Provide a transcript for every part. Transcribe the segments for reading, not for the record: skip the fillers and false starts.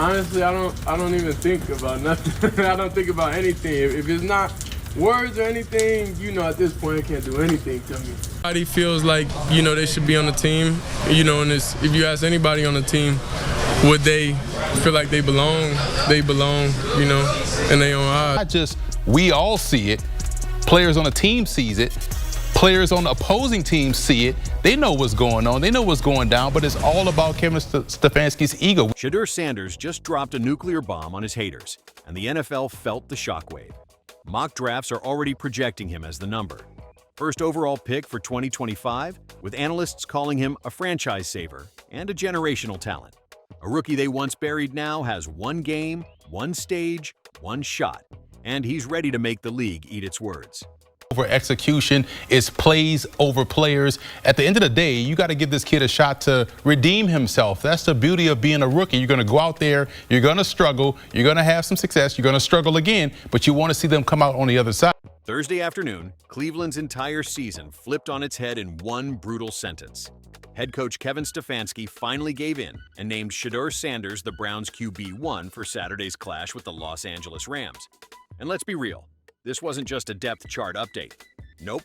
Honestly, I don't even think about nothing. I don't think about anything. If it's not words or anything, at this point, it can't do anything to me. Everybody feels like, they should be on the team. And if you ask anybody on the team, would they feel like they belong? They belong, in their own eyes. Not just we all see it. Players on the team sees it. Players on the opposing team see it. They know what's going on. They know what's going down, but it's all about Kevin Stefanski's ego. Shedeur Sanders just dropped a nuclear bomb on his haters, and the NFL felt the shockwave. Mock drafts are already projecting him as the number. First overall pick for 2025, with analysts calling him a franchise saver and a generational talent. A rookie they once buried now has one game, one stage, one shot, and he's ready to make the league eat its words. Over execution, it's plays over players. At the end of the day, you got to give this kid a shot to redeem himself. That's the beauty of being a rookie. You're going to go out there, you're going to struggle, you're going to have some success, you're going to struggle again, but you want to see them come out on the other side. Thursday afternoon, Cleveland's entire season flipped on its head in one brutal sentence. Head coach Kevin Stefanski finally gave in and named Shedeur Sanders the Browns' QB1 for Saturday's clash with the Los Angeles Rams. And let's be real. This wasn't just a depth chart update. Nope.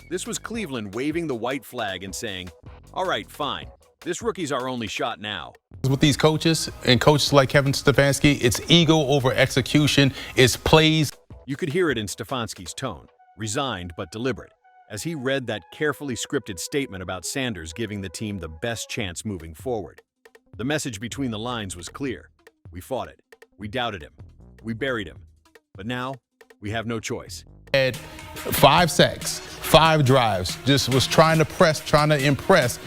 This was Cleveland waving the white flag and saying, all right, fine. This rookie's our only shot now. With these coaches and coaches like Kevin Stefanski, it's ego over execution. It's plays. You could hear it in Stefanski's tone, resigned but deliberate, as he read that carefully scripted statement about Sanders giving the team the best chance moving forward. The message between the lines was clear. We fought it. We doubted him. We buried him. But now, we have no choice. Had 5 sacks, 5 drives, just was trying to press, trying to impress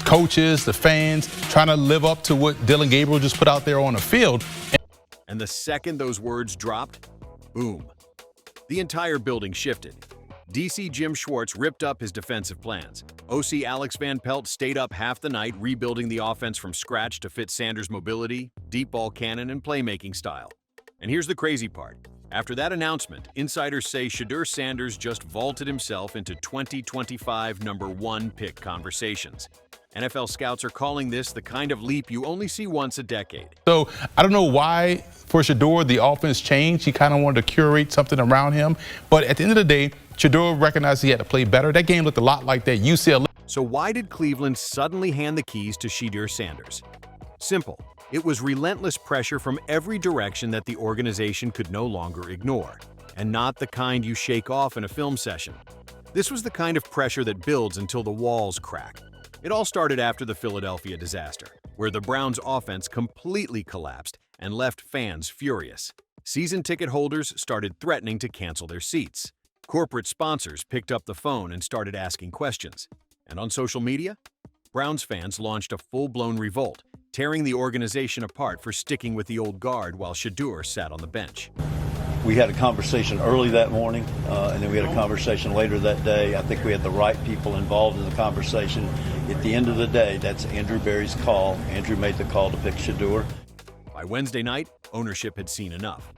coaches, the fans, trying to live up to what Dylan Gabriel just put out there on the field. And the second those words dropped, boom. The entire building shifted. DC Jim Schwartz ripped up his defensive plans. OC Alex Van Pelt stayed up half the night rebuilding the offense from scratch to fit Sanders' mobility, deep ball cannon, and playmaking style. And here's the crazy part. After that announcement, insiders say Shedeur Sanders just vaulted himself into 2025 #1 pick conversations. NFL scouts are calling this the kind of leap you only see once a decade. So I don't know why for Shedeur the offense changed. He kind of wanted to curate something around him. But at the end of the day, Shedeur recognized he had to play better. That game looked a lot like that UCLA. So why did Cleveland suddenly hand the keys to Shedeur Sanders? Simple. It was relentless pressure from every direction that the organization could no longer ignore, and not the kind you shake off in a film session. This was the kind of pressure that builds until the walls crack. It all started after the Philadelphia disaster, where the Browns' offense completely collapsed and left fans furious. Season ticket holders started threatening to cancel their seats. Corporate sponsors picked up the phone and started asking questions. And on social media, Browns fans launched a full-blown revolt, tearing the organization apart for sticking with the old guard while Shedeur sat on the bench. We had a conversation early that morning, and then we had a conversation later that day. I think we had the right people involved in the conversation. At the end of the day, that's Andrew Berry's call. Andrew made the call to pick Shedeur. By Wednesday night, ownership had seen enough.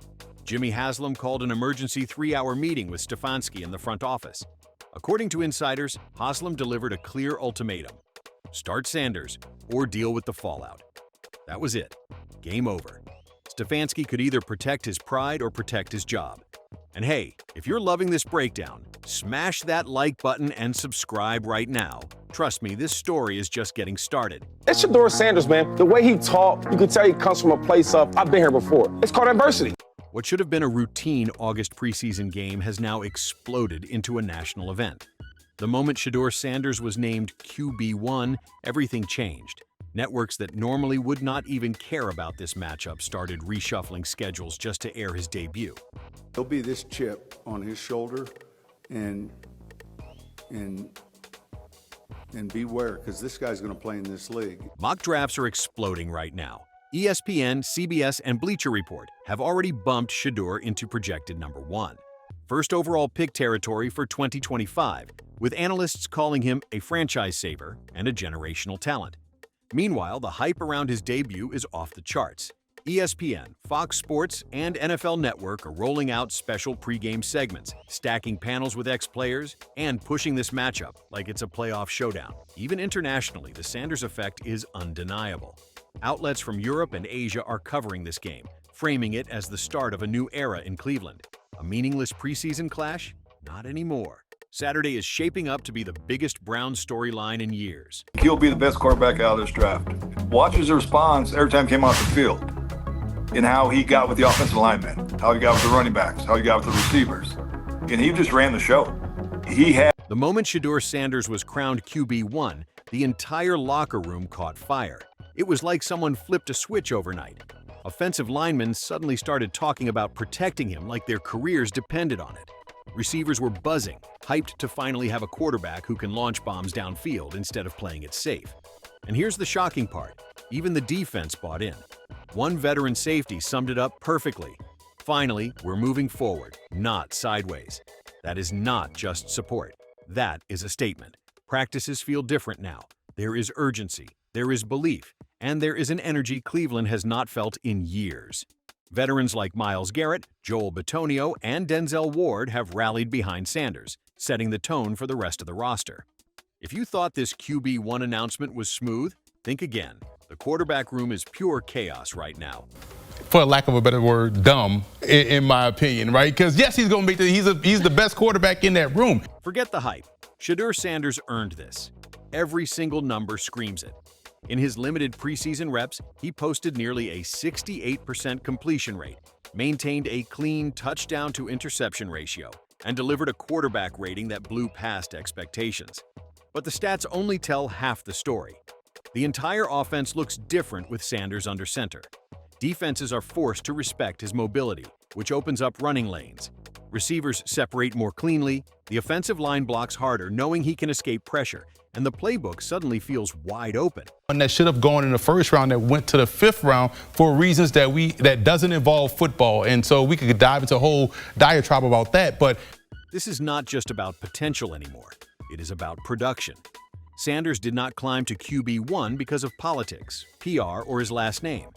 Jimmy Haslam called an emergency 3-hour meeting with Stefanski in the front office. According to insiders, Haslam delivered a clear ultimatum. Start Sanders or deal with the fallout. That was it. Game over. Stefanski could either protect his pride or protect his job. And hey, if you're loving this breakdown, smash that like button and subscribe right now. Trust me, this story is just getting started. It's Shedeur Sanders, man. The way he talked, you can tell he comes from a place of, I've been here before. It's called adversity. What should have been a routine August preseason game has now exploded into a national event. The moment Shedeur Sanders was named QB1, everything changed. Networks that normally would not even care about this matchup started reshuffling schedules just to air his debut. There'll be this chip on his shoulder, and beware, because this guy's going to play in this league. Mock drafts are exploding right now. ESPN, CBS, and Bleacher Report have already bumped Shedeur into projected #1. First overall pick territory for 2025, with analysts calling him a franchise saver and a generational talent. Meanwhile, the hype around his debut is off the charts. ESPN, Fox Sports, and NFL Network are rolling out special pregame segments, stacking panels with ex-players, and pushing this matchup like it's a playoff showdown. Even internationally, the Sanders effect is undeniable. Outlets from Europe and Asia are covering this game, framing it as the start of a new era in Cleveland. A meaningless preseason clash? Not anymore. Saturday is shaping up to be the biggest Browns storyline in years. He'll be the best quarterback out of this draft. Watch his response every time he came off the field, and how he got with the offensive linemen, how he got with the running backs, how he got with the receivers. And he just ran the show. The moment Shedeur Sanders was crowned QB1, the entire locker room caught fire. It was like someone flipped a switch overnight. Offensive linemen suddenly started talking about protecting him like their careers depended on it. Receivers were buzzing, hyped to finally have a quarterback who can launch bombs downfield instead of playing it safe. And here's the shocking part. Even the defense bought in. One veteran safety summed it up perfectly. Finally, we're moving forward, not sideways. That is not just support. That is a statement. Practices feel different now. There is urgency, there is belief, and there is an energy Cleveland has not felt in years. Veterans like Myles Garrett, Joel Bitonio, and Denzel Ward have rallied behind Sanders, setting the tone for the rest of the roster. If you thought this QB1 announcement was smooth, think again. The quarterback room is pure chaos right now. For lack of a better word, dumb, in my opinion, right? Because yes, he's going to be he's the best quarterback in that room. Forget the hype. Shedeur Sanders earned this. Every single number screams it. In his limited preseason reps, he posted nearly a 68% completion rate, maintained a clean touchdown-to-interception ratio, and delivered a quarterback rating that blew past expectations. But the stats only tell half the story. The entire offense looks different with Sanders under center. Defenses are forced to respect his mobility, which opens up running lanes. Receivers separate more cleanly, the offensive line blocks harder knowing he can escape pressure, and the playbook suddenly feels wide open. One that should have gone in the first round that went to the fifth round for reasons that doesn't involve football. And so we could dive into a whole diatribe about that. But this is not just about potential anymore. It is about production. Sanders did not climb to QB1 because of politics, PR, or his last name.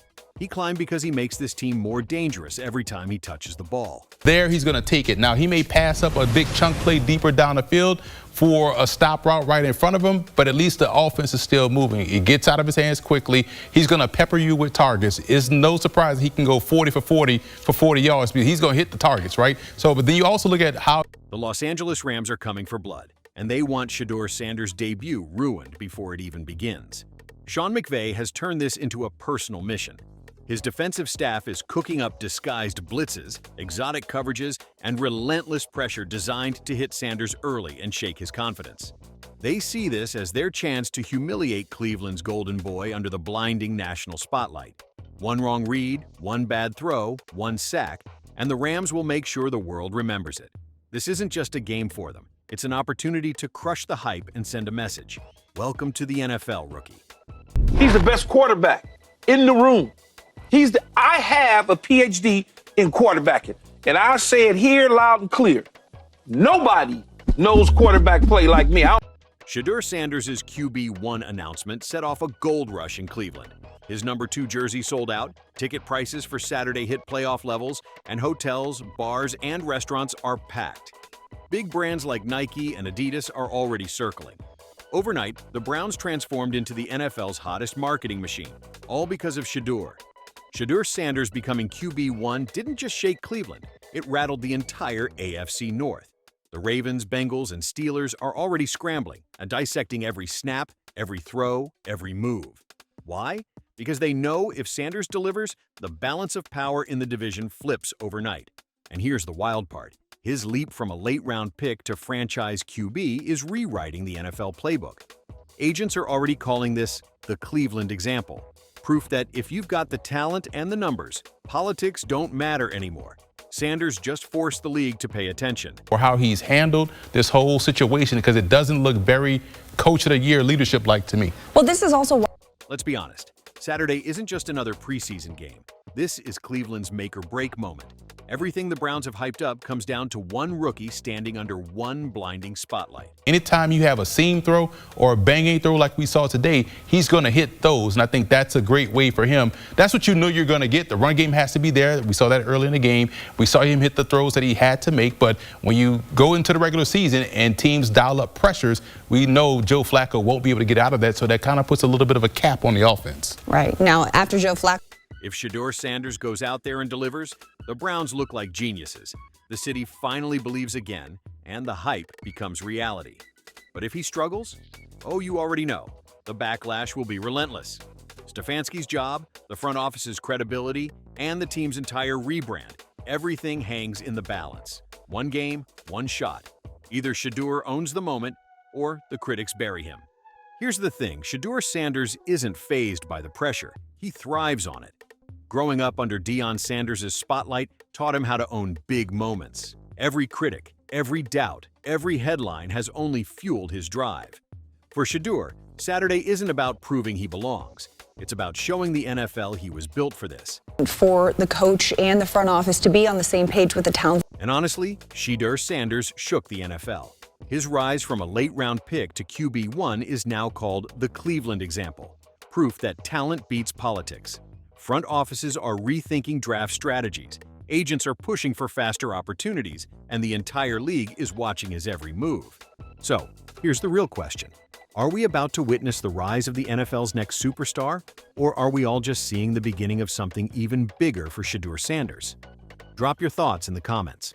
He climbed because he makes this team more dangerous every time he touches the ball. There, he's going to take it. Now, he may pass up a big chunk play deeper down the field for a stop route right in front of him, but at least the offense is still moving. It gets out of his hands quickly. He's going to pepper you with targets. It's no surprise he can go 40 for 40 yards because he's going to hit the targets, right? So, but then you also look at how the Los Angeles Rams are coming for blood, and they want Shedeur Sanders' debut ruined before it even begins. Sean McVay has turned this into a personal mission. His defensive staff is cooking up disguised blitzes, exotic coverages, and relentless pressure designed to hit Sanders early and shake his confidence. They see this as their chance to humiliate Cleveland's golden boy under the blinding national spotlight. One wrong read, one bad throw, one sack, and the Rams will make sure the world remembers it. This isn't just a game for them. It's an opportunity to crush the hype and send a message. Welcome to the NFL, rookie. He's the best quarterback in the room. I have a PhD in quarterbacking, and I say it here loud and clear. Nobody knows quarterback play like me. Shedeur Sanders' QB1 announcement set off a gold rush in Cleveland. His number 2 jersey sold out, ticket prices for Saturday hit playoff levels, and hotels, bars, and restaurants are packed. Big brands like Nike and Adidas are already circling. Overnight, the Browns transformed into the NFL's hottest marketing machine, all because of Shedeur. Shedeur Sanders becoming QB1 didn't just shake Cleveland, it rattled the entire AFC North. The Ravens, Bengals, and Steelers are already scrambling and dissecting every snap, every throw, every move. Why? Because they know if Sanders delivers, the balance of power in the division flips overnight. And here's the wild part. His leap from a late-round pick to franchise QB is rewriting the NFL playbook. Agents are already calling this the Cleveland example. Proof that if you've got the talent and the numbers, politics don't matter anymore. Sanders just forced the league to pay attention. Or how he's handled this whole situation, because it doesn't look very coach of the year leadership-like to me. Well, this is also... Let's be honest. Saturday isn't just another preseason game. This is Cleveland's make-or-break moment. Everything the Browns have hyped up comes down to one rookie standing under one blinding spotlight. Anytime you have a seam throw or a bang-aid throw like we saw today, he's going to hit those, and I think that's a great way for him. That's what you know you're going to get. The run game has to be there. We saw that early in the game. We saw him hit the throws that he had to make, but when you go into the regular season and teams dial up pressures, we know Joe Flacco won't be able to get out of that, so that kind of puts a little bit of a cap on the offense. Right. Now, after Joe Flacco. If Shedeur Sanders goes out there and delivers, the Browns look like geniuses. The city finally believes again, and the hype becomes reality. But if he struggles, oh, you already know, the backlash will be relentless. Stefanski's job, the front office's credibility, and the team's entire rebrand, everything hangs in the balance. One game, one shot. Either Shedeur owns the moment, or the critics bury him. Here's the thing, Shedeur Sanders isn't fazed by the pressure. He thrives on it. Growing up under Deion Sanders' spotlight taught him how to own big moments. Every critic, every doubt, every headline has only fueled his drive. For Shedeur, Saturday isn't about proving he belongs. It's about showing the NFL he was built for this. For the coach and the front office to be on the same page with the talent. And honestly, Shedeur Sanders shook the NFL. His rise from a late-round pick to QB1 is now called the Cleveland example, proof that talent beats politics. Front offices are rethinking draft strategies, agents are pushing for faster opportunities, and the entire league is watching his every move. So, here's the real question. Are we about to witness the rise of the NFL's next superstar, or are we all just seeing the beginning of something even bigger for Shedeur Sanders? Drop your thoughts in the comments.